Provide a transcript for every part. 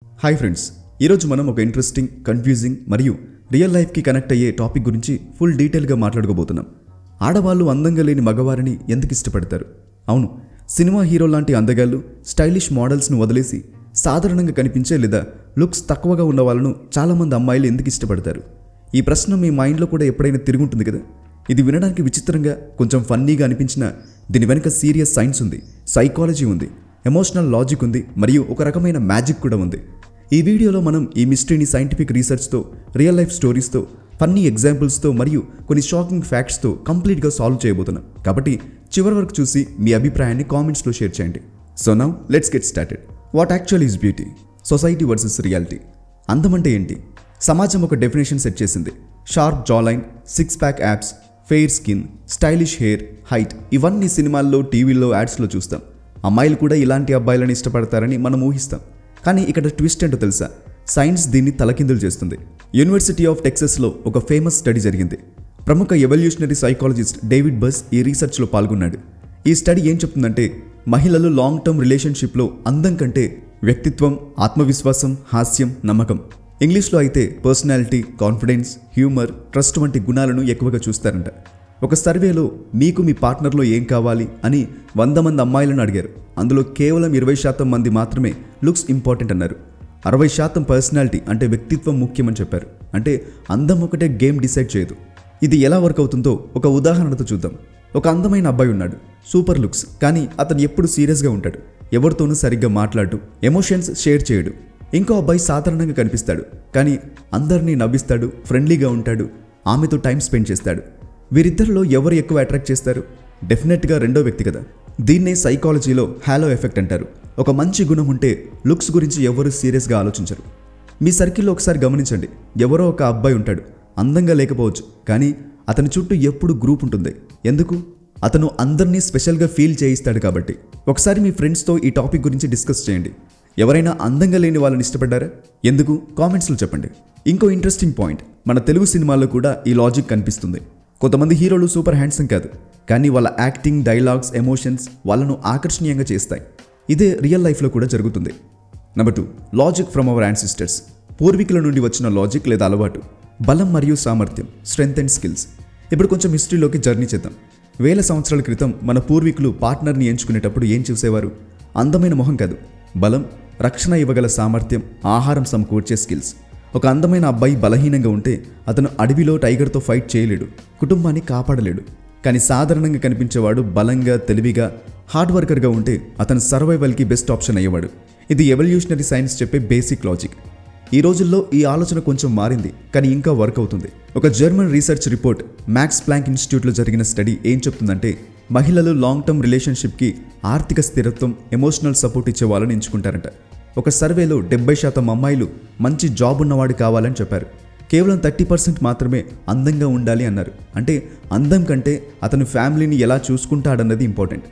Hi friends, ఈరోజు మనం ఒక ఇంట్రెస్టింగ్, కన్ఫ్యూజింగ్ మరియు రియల్ లైఫ్కి కనెక్ట్ అయ్యే టాపిక్ గురించి ఫుల్ డీటెయిల్గా మాట్లాడుకోబోతున్నాం. ఆడవాళ్ళు అందంగా లేని మగవారిని ఎందుకు ఇష్టపడతారు? అవును, సినిమా హీరో లాంటి అందగాళ్ళు, స్టైలిష్ మోడల్స్ను వదిలేసి సాధారణంగా కనిపించే లేదా లుక్స్ తక్కువగా ఉన్న వాళ్ళను చాలామంది అమ్మాయిలు ఎందుకు ఇష్టపడతారు? ఈ ప్రశ్న మీ మైండ్లో కూడా ఎప్పుడైనా తిరుగుంటుంది కదా. ఇది వినడానికి విచిత్రంగా, కొంచెం ఫన్నీగా అనిపించినా దీని వెనుక సీరియస్ సైన్స్ ఉంది, సైకాలజీ ఉంది, ఎమోషనల్ లాజిక్ ఉంది, మరియు ఒక రకమైన మ్యాజిక్ కూడా ఉంది. ఈ వీడియోలో మనం ఈ మిస్టరీని సైంటిఫిక్ రీసెర్చ్తో, రియల్ లైఫ్ స్టోరీస్తో, ఫన్నీ ఎగ్జాంపుల్స్తో మరియు కొన్ని షాకింగ్ ఫ్యాక్ట్స్తో కంప్లీట్గా సాల్వ్ చేయబోతున్నాం. కాబట్టి చివరి వరకు చూసి మీ అభిప్రాయాన్ని కామెంట్స్లో షేర్ చేయండి. So now let's get started. What actual is beauty? Society versus reality. అందం అంటే ఏంటి? సమాజం ఒక డెఫినేషన్ సెట్ చేసింది. Sharp జాలైన్, six pack apps, fair skin, stylish hair, height. ఇవన్నీ సినిమాల్లో, టీవీల్లో, యాడ్స్లో చూస్తాం. అమ్మాయిలు కూడా ఇలాంటి అబ్బాయిలను ఇష్టపడతారని మనం ఊహిస్తాం. కానీ ఇక్కడ ట్విస్ట్ ఏంటో తెలుసా? సైన్స్ దీన్ని తలకిందులు చేస్తుంది. యూనివర్సిటీ ఆఫ్ టెక్సస్లో ఒక ఫేమస్ స్టడీ జరిగింది. ప్రముఖ ఎవల్యూషనరీ సైకాలజిస్ట్ డేవిడ్ బస్ ఈ రీసెర్చ్లో పాల్గొన్నాడు. ఈ స్టడీ ఏం చెప్తుందంటే, మహిళలు లాంగ్ టర్మ్ రిలేషన్షిప్లో అందం కంటే వ్యక్తిత్వం, ఆత్మవిశ్వాసం, హాస్యం, నమ్మకం, ఇంగ్లీష్లో అయితే పర్సనాలిటీ, కాన్ఫిడెన్స్, హ్యూమర్, ట్రస్ట్ వంటి గుణాలను ఎక్కువగా చూస్తారంట. ఒక సర్వేలో మీకు మీ పార్ట్నర్లో ఏం కావాలి అని 100 మంది అమ్మాయిలను అడిగారు. అందులో కేవలం 20% మంది మాత్రమే లుక్స్ ఇంపార్టెంట్ అన్నారు. 60% పర్సనాలిటీ అంటే వ్యక్తిత్వం ముఖ్యమని చెప్పారు. అంటే అందం ఒకటే గేమ్ డిసైడ్ చేయదు. ఇది ఎలా వర్క్ అవుతుందో ఒక ఉదాహరణతో చూద్దాం. ఒక అందమైన అబ్బాయి ఉన్నాడు, సూపర్ లుక్స్, కానీ అతను ఎప్పుడు సీరియస్గా ఉంటాడు, ఎవరితోనూ సరిగ్గా మాట్లాడు, ఎమోషన్స్ షేర్ చేయడు. ఇంకో అబ్బాయి సాధారణంగా కనిపిస్తాడు, కానీ అందరినీ నవ్విస్తాడు, ఫ్రెండ్లీగా ఉంటాడు, ఆమెతో టైం స్పెండ్ చేస్తాడు. వీరిద్దరిలో ఎవరు ఎక్కువ అట్రాక్ట్ చేస్తారు? డెఫినెట్గా రెండో వ్యక్తి కదా. దీన్నే సైకాలజీలో హాలో ఎఫెక్ట్ అంటారు. ఒక మంచి గుణం ఉంటే లుక్స్ గురించి ఎవరు సీరియస్గా ఆలోచించరు. మీ సర్కిల్లో ఒకసారి గమనించండి. ఎవరో ఒక అబ్బాయి ఉంటాడు, అందంగా లేకపోవచ్చు, కానీ అతని చుట్టూ ఎప్పుడు గ్రూప్ ఉంటుంది. ఎందుకు? అతను అందరినీ స్పెషల్గా ఫీల్ చేయిస్తాడు కాబట్టి. ఒకసారి మీ ఫ్రెండ్స్తో ఈ టాపిక్ గురించి డిస్కస్ చేయండి. ఎవరైనా అందంగా లేని వాళ్ళని ఇష్టపడ్డారా? ఎందుకు? కామెంట్స్లో చెప్పండి. ఇంకో ఇంట్రెస్టింగ్ పాయింట్, మన తెలుగు సినిమాల్లో కూడా ఈ లాజిక్ కనిపిస్తుంది. కొంతమంది హీరోలు సూపర్ హ్యాండ్సమ్ కాదు, కానీ వాళ్ళ యాక్టింగ్, డైలాగ్స్, ఎమోషన్స్ వాళ్ళను ఆకర్షణీయంగా చేస్తాయి. ఇదే రియల్ లైఫ్లో కూడా జరుగుతుంది. Number 2, logic from our ancestors. పూర్వీకుల నుండి వచ్చిన లాజిక్ లేదా అలవాటు. బలం మరియు సామర్థ్యం, స్ట్రెంగ్త్ అండ్ స్కిల్స్. ఇప్పుడు కొంచెం హిస్టరీలోకి జర్నీ చేద్దాం. 1000 సంవత్సరాల క్రితం మన పూర్వీకులు పార్ట్నర్ని ఎంచుకునేటప్పుడు ఏం చూసేవారు? అందమైన మొహం కాదు, బలం, రక్షణ ఇవ్వగల సామర్థ్యం, ఆహారం సమకూర్చే స్కిల్స్. ఒక అందమైన అబ్బాయి బలహీనంగా ఉంటే అతను అడవిలో టైగర్తో ఫైట్ చేయలేడు, కుటుంబాన్ని కాపాడలేడు. కానీ సాధారణంగా కనిపించేవాడు బలంగా, తెలివిగా, హార్డ్ వర్కర్గా ఉంటే అతను సర్వైవల్కి బెస్ట్ ఆప్షన్ అయ్యేవాడు. ఇది ఎవల్యూషనరీ సైన్స్ చెప్పే బేసిక్ లాజిక్. ఈ రోజుల్లో ఈ ఆలోచన కొంచెం మారింది, కానీ ఇంకా వర్క్ అవుతుంది. ఒక German research report, Max Planck ఇన్స్టిట్యూట్లో జరిగిన స్టడీ ఏం చెప్తుందంటే, మహిళలు లాంగ్ టర్మ్ రిలేషన్షిప్కి ఆర్థిక స్థిరత్వం, ఎమోషనల్ సపోర్ట్ ఇచ్చే వాళ్ళని ఎంచుకుంటారంట. ఒక సర్వేలో 70% అమ్మాయిలు మంచి జాబ్ ఉన్నవాడు కావాలని చెప్పారు. కేవలం 30% మాత్రమే అందంగా ఉండాలి అన్నారు. అంటే అందం కంటే అతని ఫ్యామిలీని ఎలా చూసుకుంటాడన్నది ఇంపార్టెంట్.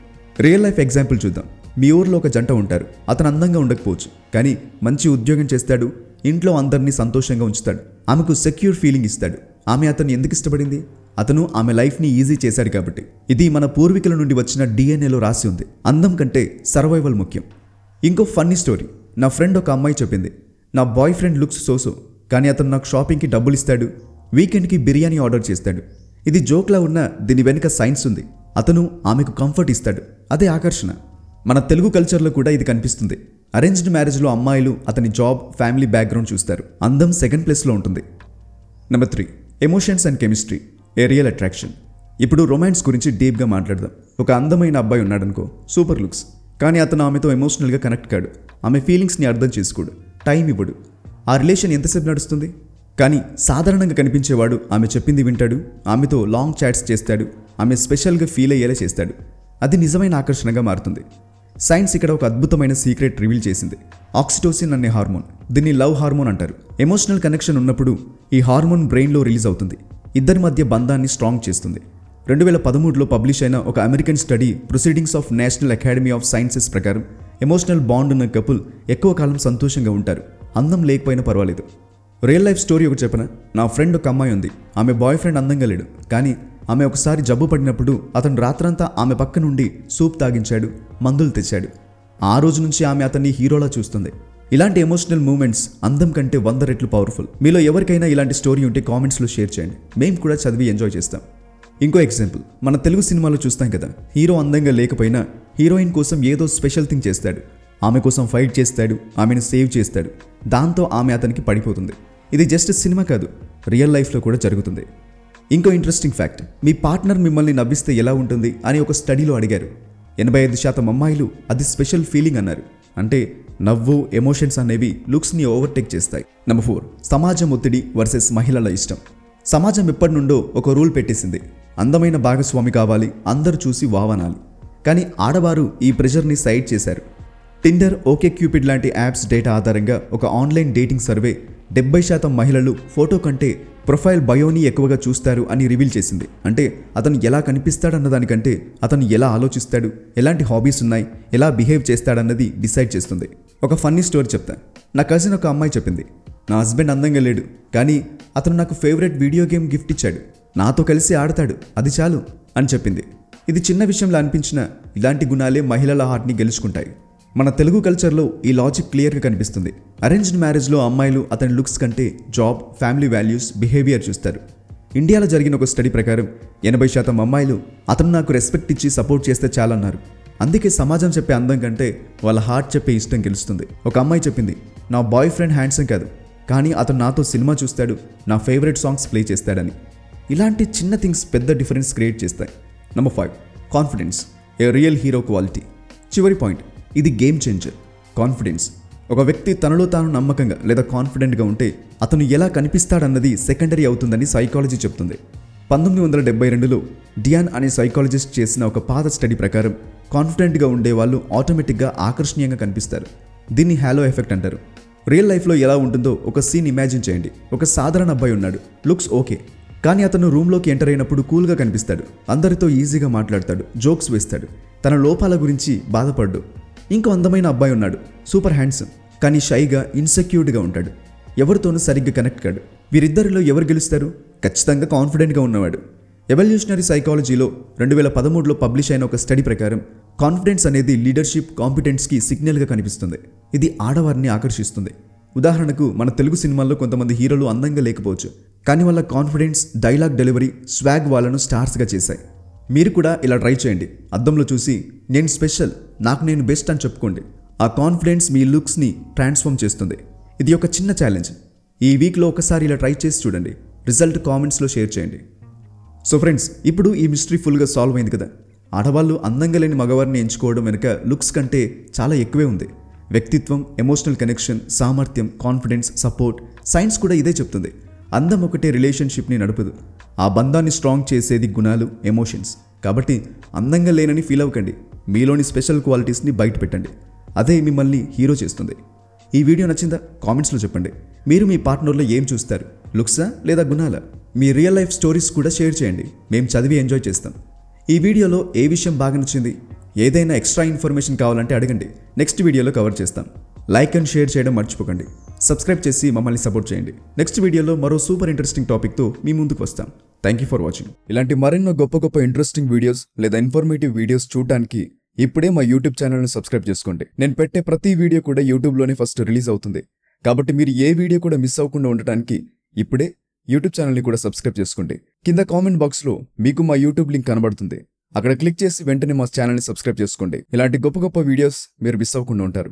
రియల్ లైఫ్ ఎగ్జాంపుల్ చూద్దాం. మీ ఊర్లో ఒక జంట ఉంటారు. అతను అందంగా ఉండకపోవచ్చు, కానీ మంచి ఉద్యోగం చేస్తాడు, ఇంట్లో అందరినీ సంతోషంగా ఉంచుతాడు, ఆమెకు సెక్యూర్ ఫీలింగ్ ఇస్తాడు. ఆమె అతన్ని ఎందుకు ఇష్టపడింది? అతను ఆమె లైఫ్ని ఈజీ చేశాడు కాబట్టి. ఇది మన పూర్వీకుల నుండి వచ్చిన డిఎన్ఏలో రాసి ఉంది. అందం కంటే సర్వైవల్ ముఖ్యం. ఇంకో ఫన్నీ స్టోరీ. నా ఫ్రెండ్ ఒక అమ్మాయి చెప్పింది, నా బాయ్ ఫ్రెండ్ లుక్స్ సోసో, కానీ అతను నాకు షాపింగ్కి డబ్బులు ఇస్తాడు, వీకెండ్కి బిర్యానీ ఆర్డర్ చేస్తాడు. ఇది జోక్లా ఉన్న దీని వెనుక సైన్స్ ఉంది. అతను ఆమెకు కంఫర్ట్ ఇస్తాడు, అదే ఆకర్షణ. మన తెలుగు కల్చర్లో కూడా ఇది కనిపిస్తుంది. అరేంజ్డ్ మ్యారేజ్లో అమ్మాయిలు అతని జాబ్, ఫ్యామిలీ బ్యాక్గ్రౌండ్ చూస్తారు. అందం సెకండ్ ప్లేస్లో ఉంటుంది. Number 3, emotions and chemistry, A real attraction. ఇప్పుడు రొమాన్స్ గురించి డీప్గా మాట్లాడదాం. ఒక అందమైన అబ్బాయి ఉన్నాడనుకో, సూపర్ లుక్స్, కానీ అతను ఆమెతో ఎమోషనల్గా కనెక్ట్ కాడు, ఆమె ఫీలింగ్స్ని అర్థం చేసుకోడు, టైం ఇవ్వడు. ఆ రిలేషన్ ఎంతసేపు నడుస్తుంది? కానీ సాధారణంగా కనిపించేవాడు ఆమె చెప్పింది వింటాడు, ఆమెతో లాంగ్ చాట్స్ చేస్తాడు, ఆమె స్పెషల్గా ఫీల్ అయ్యేలా చేస్తాడు. అది నిజమైన ఆకర్షణగా మారుతుంది. సైన్స్ ఇక్కడ ఒక అద్భుతమైన సీక్రెట్ రివీల్ చేసింది. ఆక్సిటోసిన్ అనే హార్మోన్, దీన్ని లవ్ హార్మోన్ అంటారు. ఎమోషనల్ కనెక్షన్ ఉన్నప్పుడు ఈ హార్మోన్ బ్రెయిన్లో రిలీజ్ అవుతుంది. ఇద్దరి మధ్య బంధాన్ని స్ట్రాంగ్ చేస్తుంది. 2013లో పబ్లిష్ అయిన ఒక American study, proceedings of national academy of sciences ప్రకారం ఎమోషనల్ బాండ్ ఉన్న కపుల్ ఎక్కువ కాలం సంతోషంగా ఉంటారు, అందం లేకపోయినా పర్వాలేదు. రియల్ లైఫ్ స్టోరీ ఒకటి చెప్పనా? నా ఫ్రెండ్ ఒక అమ్మాయి ఉంది. ఆమె బాయ్ ఫ్రెండ్ అందంగా లేడు, కానీ ఆమె ఒకసారి జబ్బు పడినప్పుడు అతను రాత్రంతా ఆమె పక్క నుండి సూప్ తాగించాడు, మందులు తెచ్చాడు. ఆ రోజు నుంచి ఆమె అతన్ని హీరోలా చూస్తుంది. ఇలాంటి ఎమోషనల్ మూమెంట్స్ అందం కంటే 100 రెట్లు పవర్ఫుల్. మీలో ఎవరికైనా ఇలాంటి స్టోరీ ఉంటే కామెంట్స్లో షేర్ చేయండి, మేము కూడా చదివి ఎంజాయ్ చేస్తాం. ఇంకో ఎగ్జాంపుల్, మన తెలుగు సినిమాలో చూస్తాం కదా, హీరో అందంగా లేకపోయినా హీరోయిన్ కోసం ఏదో స్పెషల్ థింగ్ చేస్తాడు. ఆమె కోసం ఫైట్ చేస్తాడు, ఆమెను సేవ్ చేస్తాడు. దాంతో ఆమె అతనికి పడిపోతుంది. ఇది జస్ట్ సినిమా కాదు, రియల్ లైఫ్లో కూడా జరుగుతుంది. ఇంకో ఇంట్రెస్టింగ్ ఫ్యాక్ట్, మీ పార్ట్నర్ మిమ్మల్ని నవ్విస్తే ఎలా ఉంటుంది అని ఒక స్టడీలో అడిగారు. 85% అమ్మాయిలు అది స్పెషల్ ఫీలింగ్ అన్నారు. అంటే నవ్వు, ఎమోషన్స్ అనేవి లుక్స్ని ఓవర్టేక్ చేస్తాయి. నెంబర్ 4, సమాజం ఒత్తిడి వర్సెస్ మహిళల ఇష్టం. సమాజం ఎప్పటి నుండో ఒక రూల్ పెట్టేసింది, అందమైన భాగస్వామి కావాలి, అందరూ చూసి వావనాలి. కానీ ఆడవారు ఈ ప్రెషర్ని సైడ్ చేశారు. టిండర్, ఓకే క్యూపిడ్ లాంటి యాప్స్ డేటా ఆధారంగా ఒక ఆన్లైన్ డేటింగ్ సర్వే 70% మహిళలు ఫోటో కంటే ప్రొఫైల్ బయోని ఎక్కువగా చూస్తారు అని రివీల్ చేసింది. అంటే అతను ఎలా కనిపిస్తాడన్న దానికంటే అతను ఎలా ఆలోచిస్తాడు, ఎలాంటి హాబీస్ ఉన్నాయి, ఎలా బిహేవ్ చేస్తాడన్నది డిసైడ్ చేస్తుంది. ఒక ఫన్నీ స్టోరీ చెప్తా. నా కజిన్ ఒక అమ్మాయి చెప్పింది, నా హస్బెండ్ అందంగా లేడు, కానీ అతను నాకు ఫేవరెట్ వీడియో గేమ్ గిఫ్ట్ ఇచ్చాడు, నాతో కలిసి ఆడతాడు, అది చాలు అని చెప్పింది. ఇది చిన్న విషయంలో అనిపించిన ఇలాంటి గుణాలే మహిళల హార్ట్ని గెలుచుకుంటాయి. మన తెలుగు కల్చర్లో ఈ లాజిక్ క్లియర్గా కనిపిస్తుంది. అరేంజ్డ్ మ్యారేజ్లో అమ్మాయిలు అతని లుక్స్ కంటే జాబ్, ఫ్యామిలీ వాల్యూస్, బిహేవియర్ చూస్తారు. ఇండియాలో జరిగిన ఒక స్టడీ ప్రకారం 80% అమ్మాయిలు అతను నాకు రెస్పెక్ట్ ఇచ్చి సపోర్ట్ చేస్తే చాలన్నారు. అందుకే సమాజం చెప్పే అందం కంటే వాళ్ళ హార్ట్ చెప్పే ఇష్టం గెలుస్తుంది. ఒక అమ్మాయి చెప్పింది, నా బాయ్ ఫ్రెండ్ హ్యాండ్సమ్ కాదు, కానీ అతను నాతో సినిమా చూస్తాడు, నా ఫేవరెట్ సాంగ్స్ ప్లే చేస్తాడని. ఇలాంటి చిన్న థింగ్స్ పెద్ద డిఫరెన్స్ క్రియేట్ చేస్తాయి. నెంబర్ 5, కాన్ఫిడెన్స్, ఏ రియల్ హీరో క్వాలిటీ. చివరి పాయింట్, ఇది గేమ్ చేంజర్. కాన్ఫిడెన్స్. ఒక వ్యక్తి తనలో తాను నమ్మకంగా లేదా కాన్ఫిడెంట్గా ఉంటే అతను ఎలా కనిపిస్తాడన్నది సెకండరీ అవుతుందని సైకాలజీ చెప్తుంది. 1972లో డియాన్ అనే సైకాలజిస్ట్ చేసిన ఒక పాత స్టడీ ప్రకారం కాన్ఫిడెంట్గా ఉండే వాళ్ళు ఆటోమేటిక్గా ఆకర్షణీయంగా కనిపిస్తారు. దీన్ని హ్యాలో ఎఫెక్ట్ అంటారు. రియల్ లైఫ్లో ఎలా ఉంటుందో ఒక సీన్ ఇమాజిన్ చేయండి. ఒక సాధారణ అబ్బాయి ఉన్నాడు, లుక్స్ ఓకే, కానీ అతను రూమ్లోకి ఎంటర్ అయినప్పుడు కూల్గా కనిపిస్తాడు, అందరితో ఈజీగా మాట్లాడతాడు, జోక్స్ వేస్తాడు, తన లోపాల గురించి బాధపడ్డు. ఇంకో అందమైన అబ్బాయి ఉన్నాడు, సూపర్ హ్యాండ్సమ్, కానీ షైగా, ఇన్సెక్యూర్డ్గా ఉంటాడు, ఎవరితోనూ సరిగ్గా కనెక్ట్ కాడు. వీరిద్దరిలో ఎవరు గెలుస్తారు? ఖచ్చితంగా కాన్ఫిడెంట్గా ఉన్నవాడు. ఎవల్యూషనరీ సైకాలజీలో 2013లో పబ్లిష్ అయిన ఒక స్టడీ ప్రకారం కాన్ఫిడెన్స్ అనేది లీడర్షిప్, కాంపిటెన్స్కి సిగ్నల్గా కనిపిస్తుంది. ఇది ఆడవారిని ఆకర్షిస్తుంది. ఉదాహరణకు మన తెలుగు సినిమాల్లో కొంతమంది హీరోలు అందంగా లేకపోవచ్చు, కానీ వాళ్ళ కాన్ఫిడెన్స్, డైలాగ్ డెలివరీ, స్వాగ్ వాళ్ళను స్టార్స్గా చేశాయి. మీరు కూడా ఇలా ట్రై చేయండి. అద్దంలో చూసి నేను స్పెషల్, నాకు నేను బెస్ట్ అని చెప్పుకోండి. ఆ కాన్ఫిడెన్స్ మీ లుక్స్ని ట్రాన్స్ఫార్మ్ చేస్తుంది. ఇది ఒక చిన్న ఛాలెంజ్. ఈ వీక్లో ఒకసారి ఇలా ట్రై చేసి చూడండి. రిజల్ట్ కామెంట్స్లో షేర్ చేయండి. సో ఫ్రెండ్స్, ఇప్పుడు ఈ మిస్టరీ ఫుల్గా సాల్వ్ అయింది కదా. ఆడవాళ్ళు అందంగా లేని మగవారిని ఎంచుకోవడం వెనుక లుక్స్ కంటే చాలా ఎక్కువే ఉంది. వ్యక్తిత్వం, ఎమోషనల్ కనెక్షన్, సామర్థ్యం, కాన్ఫిడెన్స్, సపోర్ట్. సైన్స్ కూడా ఇదే చెప్తుంది. అందం ఒకటే రిలేషన్షిప్ని నడుపుదు, ఆ బంధాన్ని స్ట్రాంగ్ చేసేది గుణాలు, ఎమోషన్స్. కాబట్టి అందంగా లేనని ఫీల్ అవ్వకండి, మీలోని స్పెషల్ క్వాలిటీస్ని బయట పెట్టండి. అదే మిమ్మల్ని హీరో చేస్తుంది. ఈ వీడియో నచ్చిందా? కామెంట్స్లో చెప్పండి. మీరు మీ పార్ట్నర్లో ఏం చూస్తారు, లుక్సా లేదా గుణాలా? మీ రియల్ లైఫ్ స్టోరీస్ కూడా షేర్ చేయండి, మేము చదివి ఎంజాయ్ చేస్తాం. ఈ వీడియోలో ఏ విషయం బాగా నచ్చింది, ఏదైనా ఎక్స్ట్రా ఇన్ఫర్మేషన్ కావాలంటే అడగండి, నెక్స్ట్ వీడియోలో కవర్ చేస్తాం. లైక్ అండ్ షేర్ చేయడం మర్చిపోకండి. సబ్స్క్రైబ్ చేసి మమ్మల్ని సపోర్ట్ చేయండి. నెక్స్ట్ వీడియోలో మరో సూపర్ ఇంట్రెస్టింగ్ టాపిక్తో మీ ముందుకు వస్తాం. Thank you for watching. ఇలాంటి మరెన్నో గొప్ప ఇంట్రెస్టింగ్ వీడియోస్ లేదా ఇన్ఫర్మేటివ్ వీడియోస్ చూడడానికి ఇప్పుడే మా యూట్యూబ్ ఛానల్ని సబ్స్క్రైబ్ చేసుకోండి. నేను పెట్టే ప్రతి వీడియో కూడా యూట్యూబ్లోనే ఫస్ట్ రిలీజ్ అవుతుంది. కాబట్టి మీరు ఏ వీడియో కూడా మిస్ అవ్వకుండా ఉండటానికి ఇప్పుడే యూట్యూబ్ ఛానల్ని కూడా సబ్స్క్రైబ్ చేసుకోండి. కింద కామెంట్ బాక్స్లో మీకు మా యూట్యూబ్ లింక్ కనబడుతుంది. అక్కడ క్లిక్ చేసి వెంటనే మా ఛానల్ని సబ్స్క్రైబ్ చేసుకోండి. ఇలాంటి గొప్ప వీడియోస్ మీరు మిస్ అవ్వకుండా ఉంటారు.